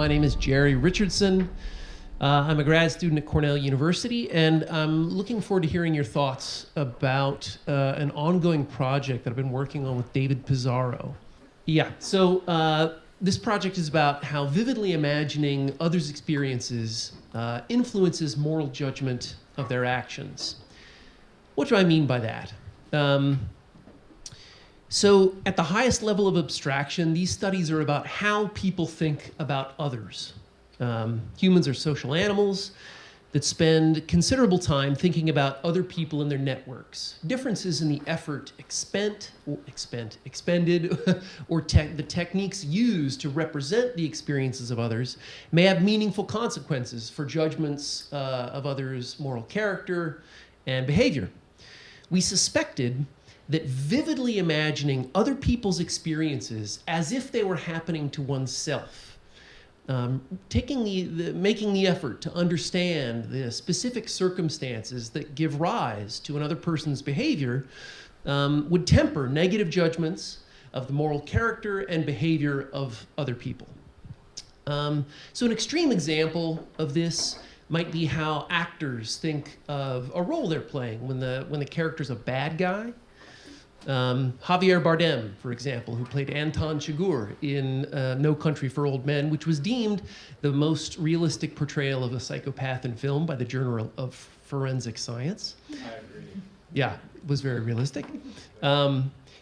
My name is Jerry Richardson. I'm a grad student at Cornell University, and I'm looking forward to hearing your thoughts about an ongoing project that I've been working on with David Pizarro. So this project is about how vividly imagining others' experiences influences moral judgment of their actions. What do I mean by that? So at the highest level of abstraction, these studies are about how people think about others. Humans are social animals that spend considerable time thinking about other people and their networks. Differences in the effort expended, or the techniques used to represent the experiences of others may have meaningful consequences for judgments of others' moral character and behavior. We suspected that vividly imagining other people's experiences as if they were happening to oneself, making the effort to understand the specific circumstances that give rise to another person's behavior would temper negative judgments of the moral character and behavior of other people. So an extreme example of this might be how actors think of a role they're playing when the character's a bad guy. Javier Bardem, for example, who played Anton Chigurh in No Country for Old Men, which was deemed the most realistic portrayal of a psychopath in film by the Journal of Forensic Science. I agree. Yeah, it was very realistic.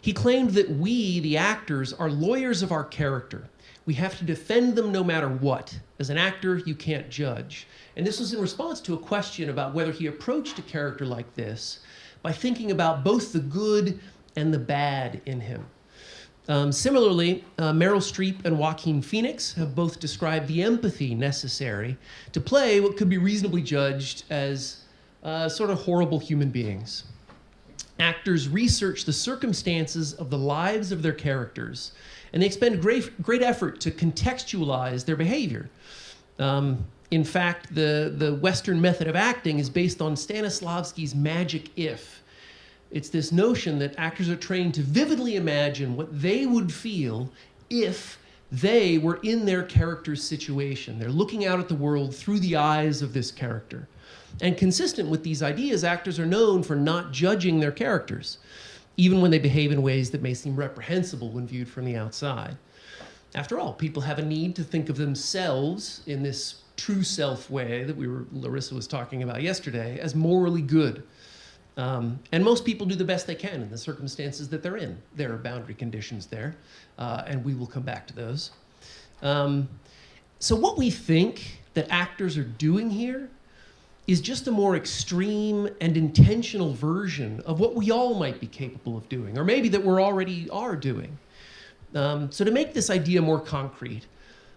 He claimed that we, the actors, are lawyers of our character. We have to defend them no matter what. As an actor, you can't judge. And this was in response to a question about whether he approached a character like this by thinking about both the good and the bad in him. Similarly, Meryl Streep and Joaquin Phoenix have both described the empathy necessary to play what could be reasonably judged as sort of horrible human beings. Actors research the circumstances of the lives of their characters, and they expend great effort to contextualize their behavior. In fact, the Western method of acting is based on Stanislavski's magic if. It's this notion that actors are trained to vividly imagine what they would feel if they were in their character's situation. They're looking out at the world through the eyes of this character. And consistent with these ideas, actors are known for not judging their characters, even when they behave in ways that may seem reprehensible when viewed from the outside. After all, people have a need to think of themselves in this true self way that Larissa was talking about yesterday as morally good. And most people do the best they can in the circumstances that they're in. There are boundary conditions there, and we will come back to those. So what we think that actors are doing here is just a more extreme and intentional version of what we all might be capable of doing, or maybe that we're already are doing. So to make this idea more concrete,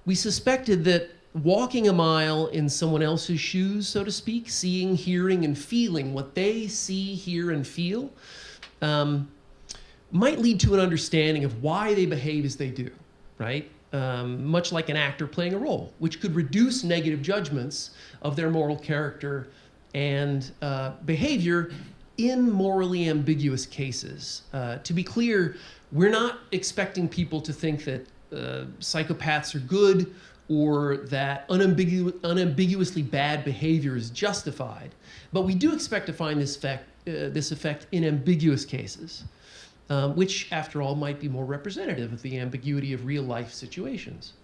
we suspected that walking a mile in someone else's shoes, so to speak, seeing, hearing, and feeling what they see, hear, and feel, might lead to an understanding of why they behave as they do, right? Much like an actor playing a role, which could reduce negative judgments of their moral character and behavior in morally ambiguous cases. To be clear, we're not expecting people to think that psychopaths are good or that unambiguously bad behavior is justified. But we do expect to find this effect in ambiguous cases, which, after all, might be more representative of the ambiguity of real-life situations.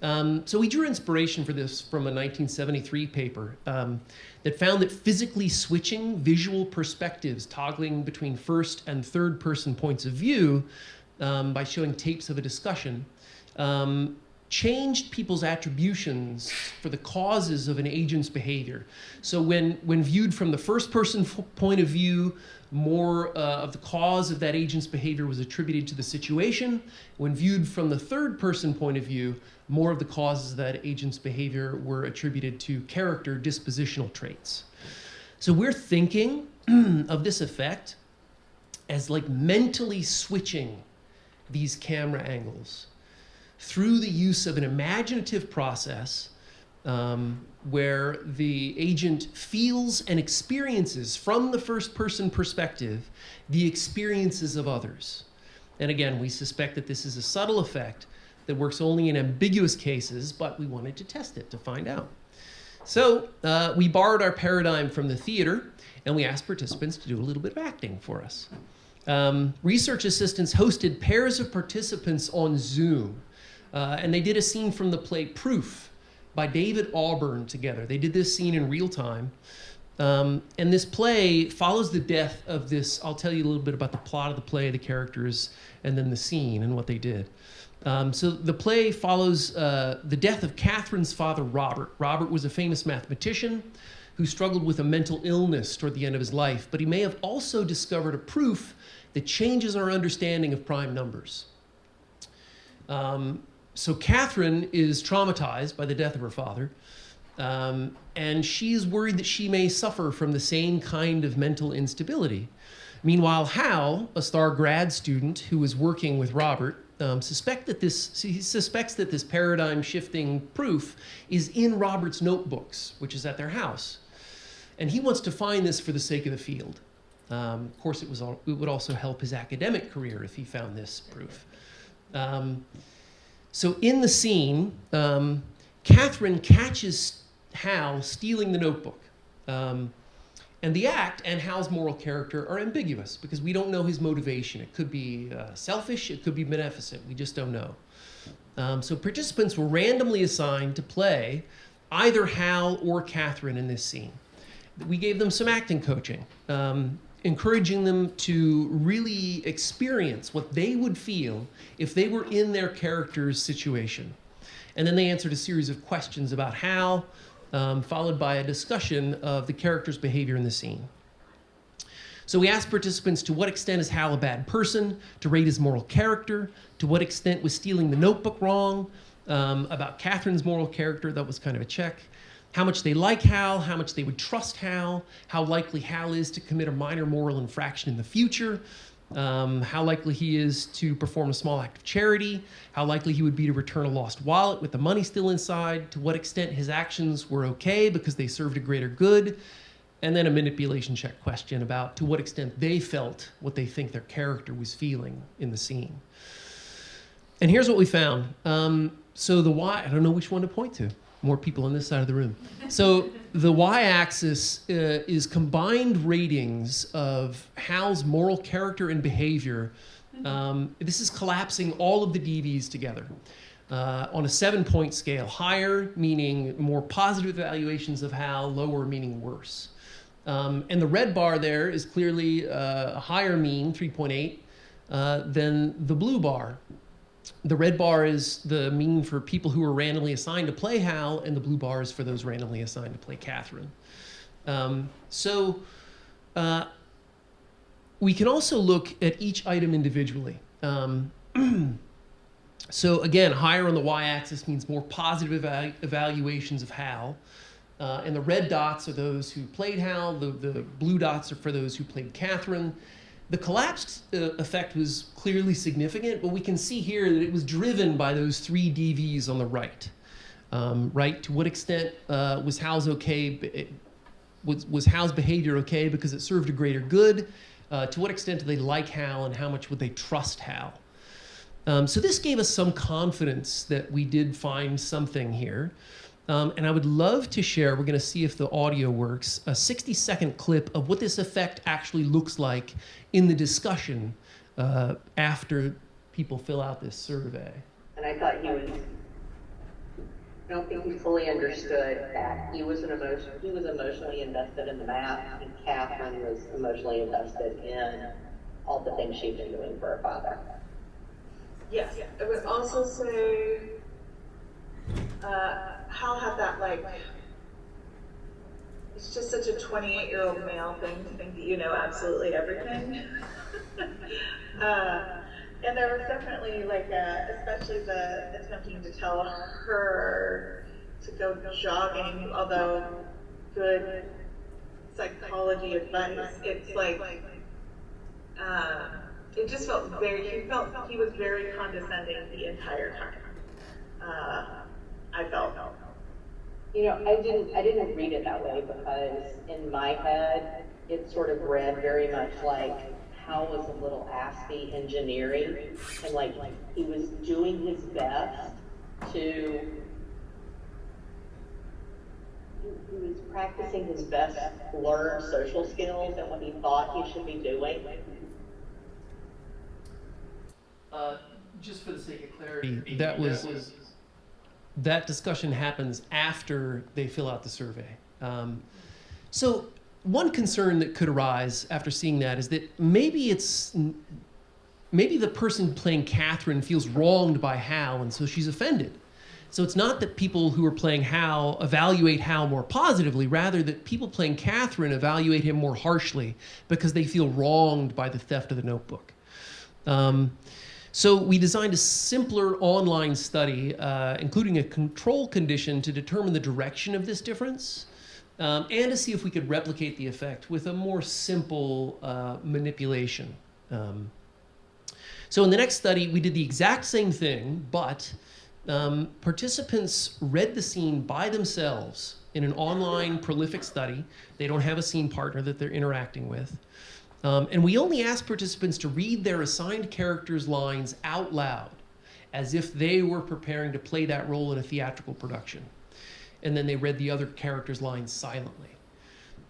So we drew inspiration for this from a 1973 paper that found that physically switching visual perspectives, toggling between first and third person points of view by showing tapes of a discussion, changed people's attributions for the causes of an agent's behavior. So when viewed from the first person point of view, more of the cause of that agent's behavior was attributed to the situation. When viewed from the third person point of view, more of the causes of that agent's behavior were attributed to character dispositional traits. So we're thinking of this effect as like mentally switching these camera angles through the use of an imaginative process where the agent feels and experiences from the first person perspective the experiences of others. And again, we suspect that this is a subtle effect that works only in ambiguous cases, but we wanted to test it to find out. So we borrowed our paradigm from the theater, and we asked participants to do a little bit of acting for us. Research assistants hosted pairs of participants on Zoom, and they did a scene from the play Proof by David Auburn together. They did this scene in real time. And this play follows the death of this. I'll tell you a little bit about the plot of the play, the characters, and then the scene and what they did. So the play follows the death of Catherine's father, Robert. Robert was a famous mathematician who struggled with a mental illness toward the end of his life, but he may have also discovered a proof that changes our understanding of prime numbers. So Catherine is traumatized by the death of her father, and she is worried that she may suffer from the same kind of mental instability. Meanwhile, Hal, a star grad student who is working with Robert, suspects that this paradigm-shifting proof is in Robert's notebooks, which is at their house. And he wants to find this for the sake of the field. Of course, it would also help his academic career if he found this proof. So in the scene, Catherine catches Hal stealing the notebook. And the act and Hal's moral character are ambiguous because we don't know his motivation. It could be selfish, it could be beneficent. We just don't know. So participants were randomly assigned to play either Hal or Catherine in this scene. We gave them some acting coaching, encouraging them to really experience what they would feel if they were in their character's situation. And then they answered a series of questions about Hal, followed by a discussion of the character's behavior in the scene. So we asked participants to what extent is Hal a bad person, to rate his moral character, to what extent was stealing the notebook wrong, about Catherine's moral character, that was kind of a check, how much they like Hal, how much they would trust Hal, how likely Hal is to commit a minor moral infraction in the future, how likely he is to perform a small act of charity, how likely he would be to return a lost wallet with the money still inside, to what extent his actions were okay because they served a greater good, and then a manipulation check question about to what extent they felt what they think their character was feeling in the scene. And here's what we found. So the Y, I don't know which one to point to. More people on this side of the room. So the y-axis is combined ratings of Hal's moral character and behavior. This is collapsing all of the DVs together on a 7-point scale. Higher meaning more positive evaluations of Hal, lower meaning worse. And the red bar there is clearly a higher mean, 3.8, than the blue bar. The red bar is the mean for people who were randomly assigned to play Hal, and the blue bar is for those randomly assigned to play Catherine. We can also look at each item individually. So again, higher on the y-axis means more positive evaluations of Hal. And the red dots are those who played Hal. The blue dots are for those who played Catherine. The collapse effect was clearly significant, but we can see here that it was driven by those 3 DVs on the right. Right? To what extent was Hal's okay? Was Hal's behavior okay because it served a greater good? To what extent do they like Hal, and how much would they trust Hal? So this gave us some confidence that we did find something here. And I would love to share, we're going to see if the audio works, a 60-second clip of what this effect actually looks like in the discussion after people fill out this survey. And I thought I don't think he fully understood that he was emotionally invested in the math, and Catherine was emotionally invested in all the things she'd been doing for her father. Yes, I would also say Hal had that, like, it's just such a 28-year-old male thing to think that you know absolutely everything. And there was definitely, like, especially the attempting to tell her to go jogging, although good psychology advice, it's like, it just felt he was very condescending the entire time. I felt. You know, I didn't read it that way because in my head, it sort of read very much like Hal was a little aspy engineering, and like he was doing his best to, he was practicing his best to learn social skills and what he thought he should be doing. Just for the sake of clarity, that discussion happens after they fill out the survey. So one concern that could arise after seeing that is that maybe the person playing Catherine feels wronged by Hal, and so she's offended. So it's not that people who are playing Hal evaluate Hal more positively, rather that people playing Catherine evaluate him more harshly because they feel wronged by the theft of the notebook. So we designed a simpler online study, including a control condition to determine the direction of this difference, and to see if we could replicate the effect with a more simple manipulation. So in the next study, we did the exact same thing, but participants read the scene by themselves in an online prolific study. They don't have a scene partner that they're interacting with. And we only asked participants to read their assigned characters' lines out loud, as if they were preparing to play that role in a theatrical production. And then they read the other characters' lines silently.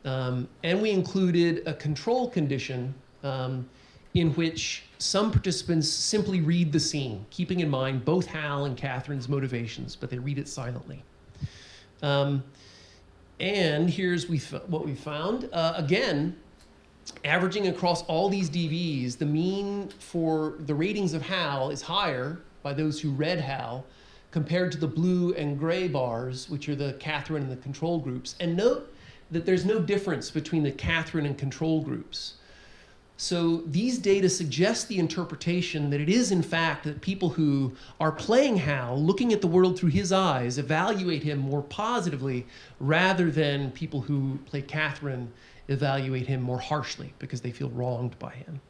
And we included a control condition in which some participants simply read the scene, keeping in mind both Hal and Catherine's motivations, but they read it silently. And here's what we found. Again, averaging across all these DVs, the mean for the ratings of Hal is higher by those who read Hal compared to the blue and gray bars, which are the Catherine and the control groups. And note that there's no difference between the Catherine and control groups. So these data suggest the interpretation that it is, in fact, that people who are playing Hal, looking at the world through his eyes, evaluate him more positively rather than people who play Catherine evaluate him more harshly because they feel wronged by him.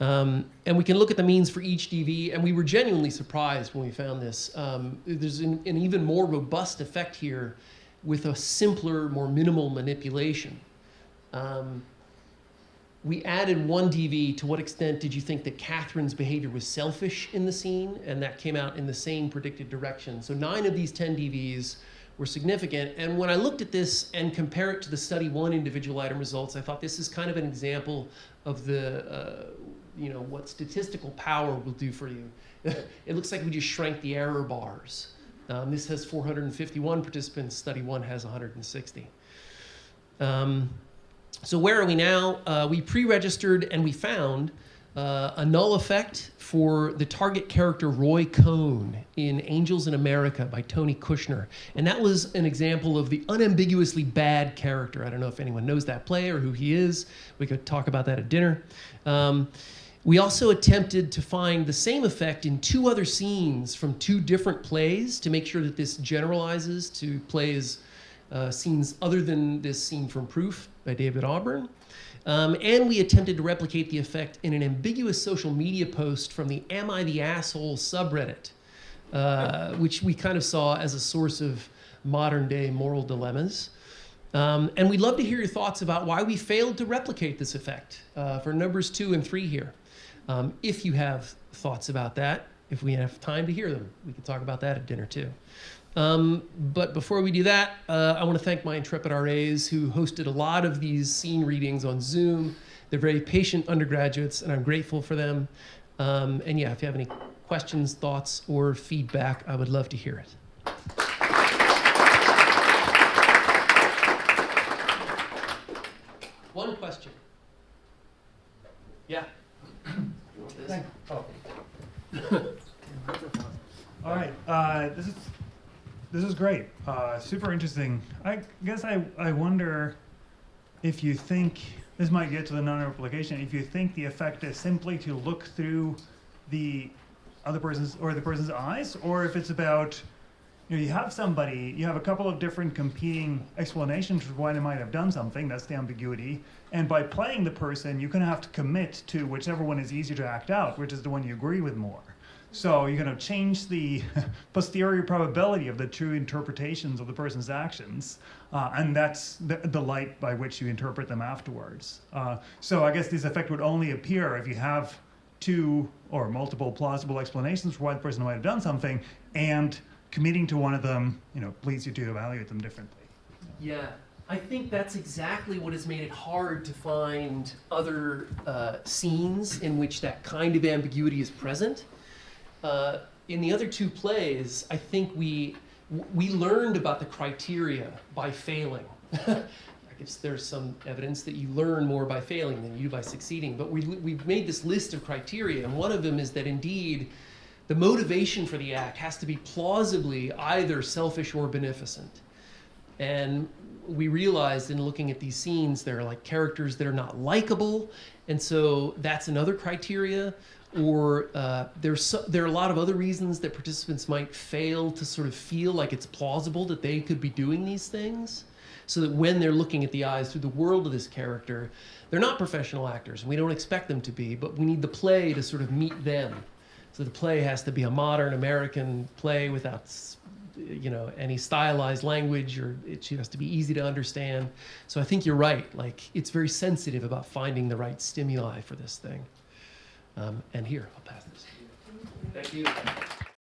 And we can look at the means for each DV, and we were genuinely surprised when we found this. There's an even more robust effect here with a simpler, more minimal manipulation. We added one DV, to what extent did you think that Catherine's behavior was selfish in the scene? And that came out in the same predicted direction. So 9 of these 10 DVs were significant. And when I looked at this and compare it to the study 1 individual item results, I thought this is kind of an example of the, what statistical power will do for you. It looks like we just shrank the error bars. This has 451 participants, study 1 has 160. So where are we now? We pre-registered and we found a null effect for the target character Roy Cohn in Angels in America by Tony Kushner. And that was an example of the unambiguously bad character. I don't know if anyone knows that play or who he is. We could talk about that at dinner. We also attempted to find the same effect in 2 other scenes from 2 different plays to make sure that this generalizes to plays scenes other than this scene from Proof by David Auburn. And we attempted to replicate the effect in an ambiguous social media post from the Am I the Asshole subreddit, which we kind of saw as a source of modern day moral dilemmas. And we'd love to hear your thoughts about why we failed to replicate this effect for numbers 2 and 3 here. If you have thoughts about that, if we have time to hear them, we can talk about that at dinner too. But before we do that, I want to thank my intrepid RAs who hosted a lot of these scene readings on Zoom. They're very patient undergraduates, and I'm grateful for them. And yeah, if you have any questions, thoughts, or feedback, I would love to hear it. One question. Yeah. Thanks. Oh. All right. This is great. Super interesting. I guess I wonder if you think, this might get to the non-replication, if you think the effect is simply to look through the other person's or the person's eyes, or if it's about, you have somebody, you have a couple of different competing explanations for why they might have done something, that's the ambiguity, and by playing the person, you kind of have to commit to whichever one is easier to act out, which is the one you agree with more. So you're going to change the posterior probability of the true interpretations of the person's actions, and that's the light by which you interpret them afterwards. So I guess this effect would only appear if you have two or multiple plausible explanations for why the person might have done something, and committing to one of them, leads you to evaluate them differently. Yeah, I think that's exactly what has made it hard to find other scenes in which that kind of ambiguity is present. In the other two plays, I think we learned about the criteria by failing. I guess there's some evidence that you learn more by failing than you do by succeeding, but we've made this list of criteria, and one of them is that indeed the motivation for the act has to be plausibly either selfish or beneficent. And we realized in looking at these scenes, there are like characters that are not likable, and so that's another criteria. Or there are a lot of other reasons that participants might fail to sort of feel like it's plausible that they could be doing these things, so that when they're looking at the eyes through the world of this character, they're not professional actors, and we don't expect them to be, but we need the play to sort of meet them. So the play has to be a modern American play without any stylized language, or it has to be easy to understand. So I think you're right, like it's very sensitive about finding the right stimuli for this thing. And here, I'll pass this. Thank you.